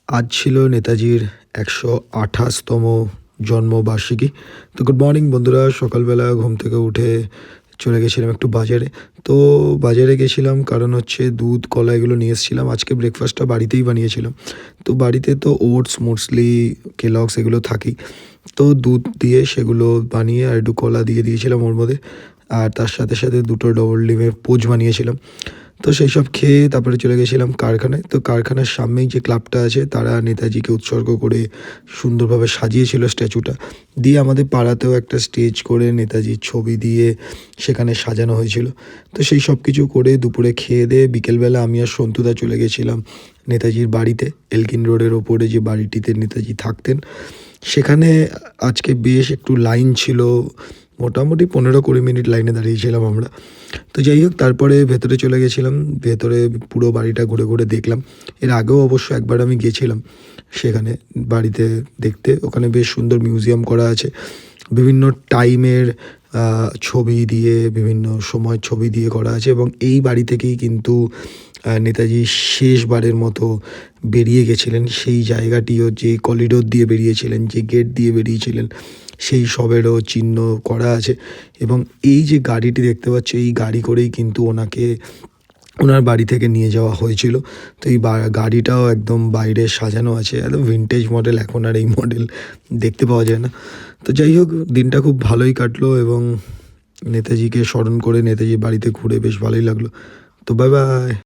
আজ ছিল নেতাজির ১২৮তম জন্মবার্ষিকী। তো গুড মর্নিং বন্ধুরা, সকালবেলা ঘুম থেকে উঠে চলে গেছিলাম একটু বাজারে। তো বাজারে গেছিলাম কারণ হচ্ছে দুধ, কলা এগুলো নিয়ে এসেছিলাম। আজকে ব্রেকফাস্টটা বাড়িতেই বানিয়েছিলাম। তো বাড়িতে তো ওটস, মুসলি, কেলগস এগুলো থাকেই। তো দুধ দিয়ে সেগুলো বানিয়ে আর একটু কলা দিয়ে দিয়েছিলাম ওর মধ্যে। আর তার সাথে সাথে দুটো ডবল ডিমের পোচ বানিয়েছিলাম। তো সেই সব খেয়ে তারপরে চলে গেছিলাম কারখানায়। তো কারখানার সামনেই যে ক্লাবটা আছে তারা নেতাজিকে উৎসর্গ করে সুন্দরভাবে সাজিয়েছিল স্ট্যাচুটা। দিয়ে আমাদের পাড়াতেও একটা স্টেজ করে নেতাজির ছবি দিয়ে সেখানে সাজানো হয়েছিল। তো সেই সব কিছু করে দুপুরে খেয়ে দিয়ে বিকেলবেলা আমি আর সন্তুদা চলে গেছিলাম নেতাজির বাড়িতে, এলকিন রোডের ওপরে যে বাড়িটিতে নেতাজি থাকতেন। সেখানে আজকে বেশ একটু লাইন ছিল, মোটামুটি ১৫-২০ মিনিট লাইনে দাঁড়িয়েছিলাম আমরা। তো যাই হোক, তারপরে ভেতরে চলে গেছিলাম। ভেতরে পুরো বাড়িটা ঘুরে ঘুরে দেখলাম। এর আগেও অবশ্য একবার আমি গেছিলাম সেখানে বাড়িতে দেখতে। ওখানে বেশ সুন্দর মিউজিয়াম করা আছে, বিভিন্ন টাইমের ছবি দিয়ে, বিভিন্ন সময় ছবি দিয়ে করা আছে। এবং এই বাড়ি থেকেই কিন্তু নেতাজি শেষবারের মতো বেরিয়ে গেছিলেন। সেই জায়গাটিও, যে করিডোর দিয়ে বেরিয়েছিলেন, যে গেট দিয়ে বেরিয়েছিলেন, সেই সবেরও চিহ্ন করা আছে। এবং এই যে গাড়িটি দেখতে পাচ্ছ, এই গাড়ি করেই কিন্তু ওনার বাড়ি থেকে নিয়ে যাওয়া হয়েছিল। তো এই গাড়িটাও একদম বাইরে সাজানো আছে, একদম ভিনটেজ মডেল। এখন আর এই মডেল দেখতে পাওয়া যায় না। তো যাই হোক, দিনটা খুব ভালোই কাটলো এবং নেতাজিকে স্মরণ করে নেতাজির বাড়িতে ঘুরে বেশ ভালোই লাগলো। তো বাই বাই।